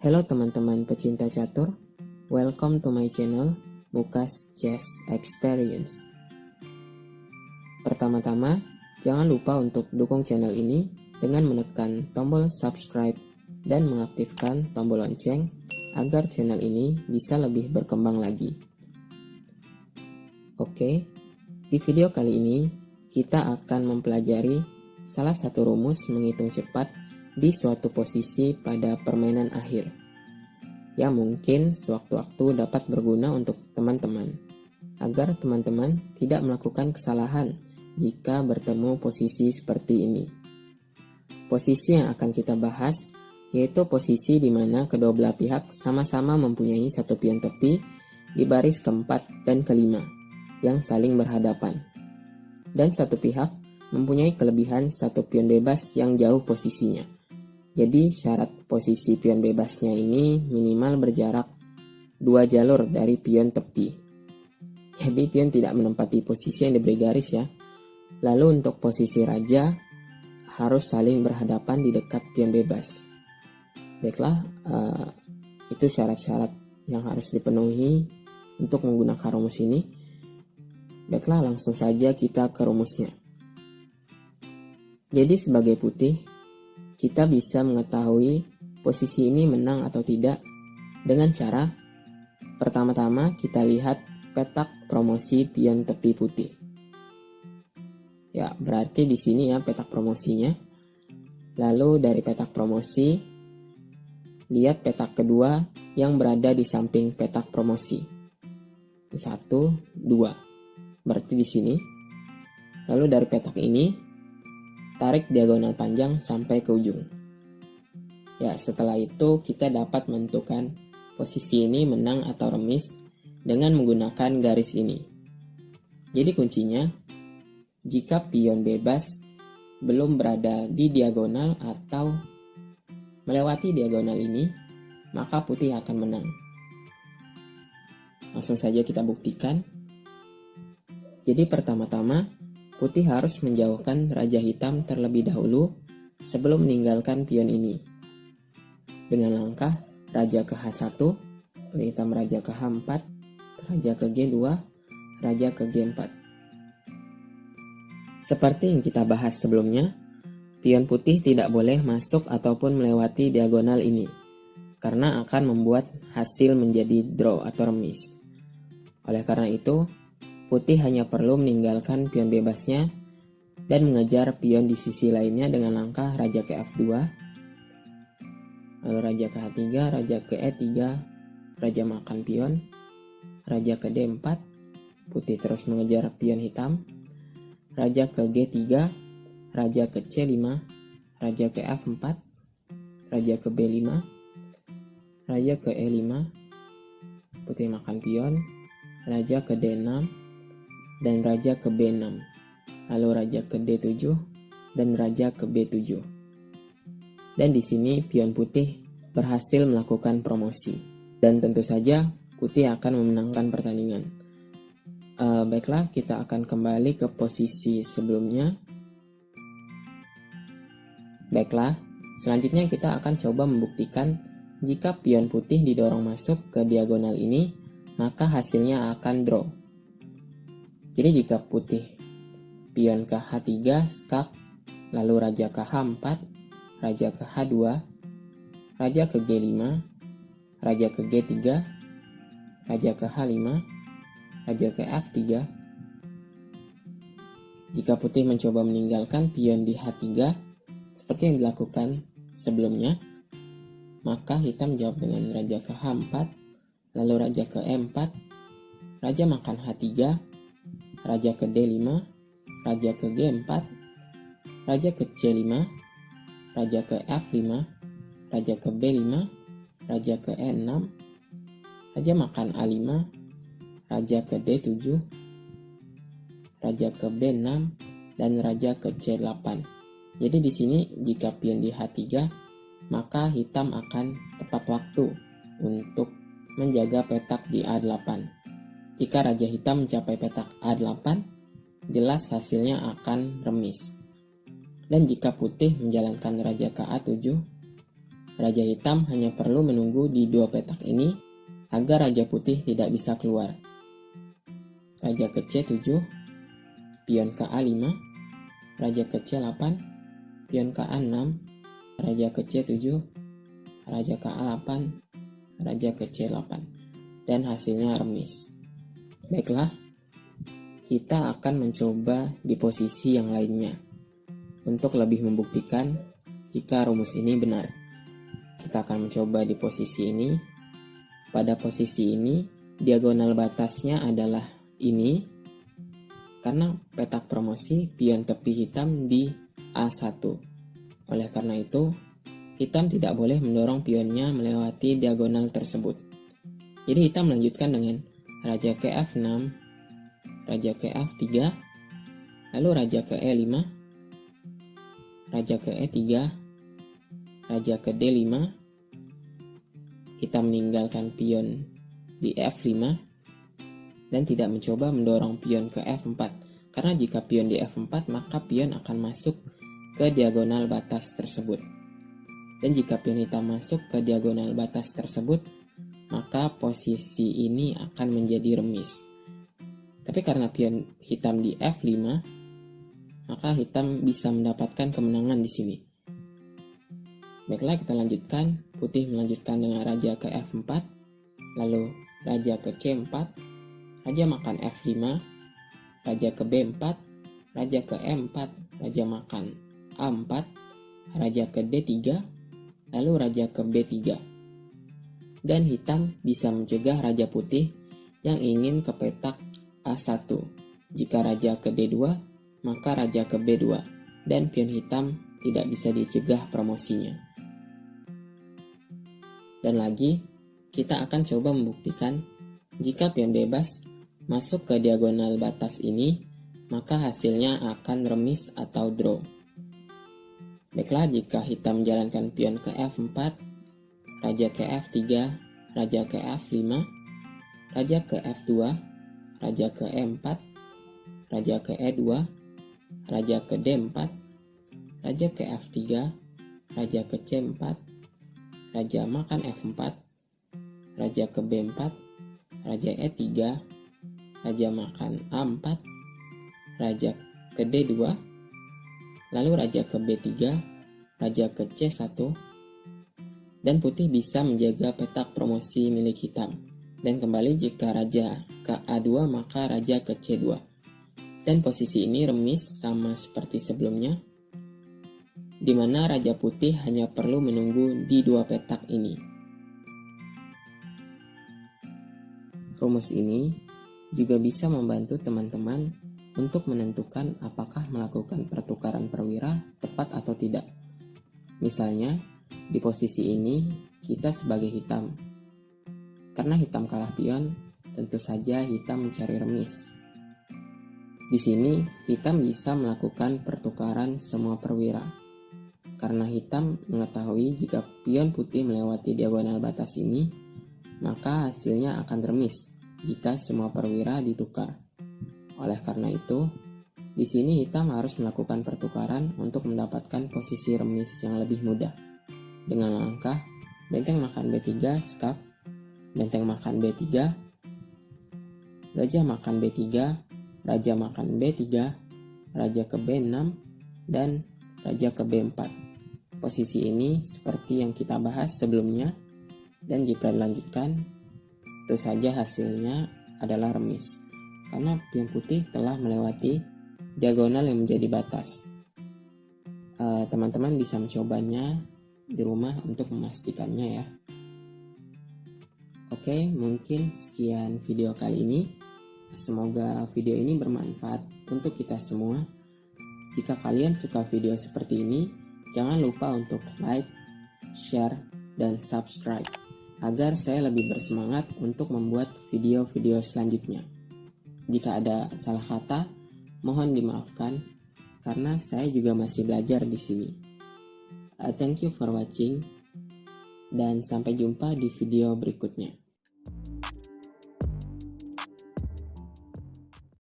Halo teman-teman pecinta catur, welcome to my channel Mukas Chess Experience. Pertama-tama, jangan lupa untuk dukung channel ini dengan menekan tombol subscribe dan mengaktifkan tombol lonceng agar channel ini bisa lebih berkembang lagi. Oke, di video kali ini kita akan mempelajari salah satu rumus menghitung cepat di suatu posisi pada permainan akhir, yang mungkin sewaktu-waktu dapat berguna untuk teman-teman, agar teman-teman tidak melakukan kesalahan jika bertemu posisi seperti ini. Posisi yang akan kita bahas yaitu posisi di mana kedua belah pihak sama-sama mempunyai satu pion tepi di baris keempat dan kelima yang saling berhadapan, dan satu pihak mempunyai kelebihan satu pion bebas yang jauh posisinya. Jadi syarat posisi pion bebasnya ini minimal berjarak 2 jalur dari pion tepi. Jadi pion tidak menempati posisi yang diberi garis ya. Lalu untuk posisi raja harus saling berhadapan di dekat pion bebas. Baiklah, itu syarat-syarat yang harus dipenuhi untuk menggunakan rumus ini. Baiklah, langsung saja kita ke rumusnya. Jadi sebagai putih, kita bisa mengetahui posisi ini menang atau tidak dengan cara pertama-tama kita lihat petak promosi pion tepi putih. Ya, berarti di sini ya petak promosinya. Lalu dari petak promosi, lihat petak kedua yang berada di samping petak promosi. 1, 2. Berarti di sini. Lalu dari petak ini, tarik diagonal panjang sampai ke ujung. Ya, setelah itu kita dapat menentukan posisi ini menang atau remis dengan menggunakan garis ini. Jadi kuncinya, jika pion bebas belum berada di diagonal atau melewati diagonal ini, maka putih akan menang. Langsung saja kita buktikan. Jadi pertama-tama, putih harus menjauhkan raja hitam terlebih dahulu sebelum meninggalkan pion ini. Dengan langkah raja ke H1, hitam raja ke H4, raja ke G2, raja ke G4. Seperti yang kita bahas sebelumnya, pion putih tidak boleh masuk ataupun melewati diagonal ini, karena akan membuat hasil menjadi draw atau remis. Oleh karena itu, putih hanya perlu meninggalkan pion bebasnya dan mengejar pion di sisi lainnya dengan langkah raja ke F2, lalu raja ke H3, raja ke E3, raja makan pion, raja ke D4, putih terus mengejar pion hitam, raja ke G3, raja ke C5, raja ke F4, raja ke B5, raja ke E5, putih makan pion, raja ke D6, dan raja ke B6, lalu raja ke D7 dan raja ke B7. Dan di sini pion putih berhasil melakukan promosi, dan tentu saja putih akan memenangkan pertandingan. Baiklah, kita akan kembali ke posisi sebelumnya. Baiklah, selanjutnya kita akan coba membuktikan jika pion putih didorong masuk ke diagonal ini, maka hasilnya akan draw. Jadi jika putih pion ke H3 skak, lalu raja ke H4, raja ke H2, raja ke G5, raja ke G3, raja ke H5, raja ke F3. Jika putih mencoba meninggalkan pion di H3 seperti yang dilakukan sebelumnya, maka hitam jawab dengan raja ke H4, lalu raja ke E4, raja makan H3, raja ke D5, raja ke G4, raja ke C5, raja ke F5, raja ke B5, raja ke E6, raja makan A5, raja ke D7, raja ke B6, dan raja ke C8. Jadi di sini jika pion di H3, maka hitam akan tepat waktu untuk menjaga petak di A8. Jika raja hitam mencapai petak A8, jelas hasilnya akan remis. Dan jika putih menjalankan raja ke A7, Raja hitam hanya perlu menunggu di dua petak ini agar raja putih tidak bisa keluar. Raja ke C7, pion ke A5, raja ke C8, pion ke A6, raja ke C7, raja ke A8, raja ke C8. Dan hasilnya remis. Baiklah, kita akan mencoba di posisi yang lainnya untuk lebih membuktikan jika rumus ini benar. Kita akan mencoba di posisi ini. Pada posisi ini, diagonal batasnya adalah ini, karena petak promosi pion tepi hitam di A1. Oleh karena itu, hitam tidak boleh mendorong pionnya melewati diagonal tersebut. Jadi hitam melanjutkan dengan raja ke F6, raja ke F3, lalu raja ke E5, raja ke E3, raja ke D5. Hitam meninggalkan pion di F5 dan tidak mencoba mendorong pion ke F4, karena jika pion di F4 maka pion akan masuk ke diagonal batas tersebut. Dan jika pion hitam masuk ke diagonal batas tersebut, maka posisi ini akan menjadi remis. Tapi karena pion hitam di F5, maka hitam bisa mendapatkan kemenangan di sini. Baiklah, kita lanjutkan. Putih melanjutkan dengan raja ke F4, lalu raja ke C4, raja makan F5, raja ke B4, raja ke E4, raja makan A4, raja ke D3, lalu raja ke B3. Dan hitam bisa mencegah raja putih yang ingin ke petak A1. Jika raja ke D2, maka raja ke B2, dan pion hitam tidak bisa dicegah promosinya. Dan lagi, kita akan coba membuktikan jika pion bebas masuk ke diagonal batas ini, maka hasilnya akan remis atau draw. Baiklah, jika hitam menjalankan pion ke F4, raja ke F3, raja ke F5, raja ke F2, raja ke E4, raja ke E2, raja ke D4, raja ke F3, raja ke C4, raja makan F4, raja ke B4, raja E3, raja makan A4, raja ke D2, lalu raja ke B3, raja ke C1, dan putih bisa menjaga petak promosi milik hitam. Dan kembali, jika raja ke A2 maka raja ke C2. Dan posisi ini remis sama seperti sebelumnya, di mana raja putih hanya perlu menunggu di dua petak ini. Rumus ini juga bisa membantu teman-teman untuk menentukan apakah melakukan pertukaran perwira tepat atau tidak. Misalnya, di posisi ini kita sebagai hitam. Karena hitam kalah pion, tentu saja hitam mencari remis. Di sini hitam bisa melakukan pertukaran semua perwira. Karena hitam mengetahui jika pion putih melewati diagonal batas ini, maka hasilnya akan remis jika semua perwira ditukar. Oleh karena itu, di sini hitam harus melakukan pertukaran untuk mendapatkan posisi remis yang lebih mudah. Dengan langkah benteng makan B3, skak, benteng makan B3, gajah makan B3, raja makan B3, raja ke B6, dan raja ke B4. Posisi ini seperti yang kita bahas sebelumnya, dan jika dilanjutkan, tentu saja hasilnya adalah remis, karena pion putih telah melewati diagonal yang menjadi batas. Teman-teman bisa mencobanya di rumah untuk memastikannya ya. Oke, mungkin sekian video kali ini. Semoga video ini bermanfaat untuk kita semua. Jika kalian suka video seperti ini, jangan lupa untuk like, share, dan subscribe agar saya lebih bersemangat untuk membuat video-video selanjutnya. Jika ada salah kata, mohon dimaafkan karena saya juga masih belajar di sini. Thank you for watching, dan sampai jumpa di video berikutnya.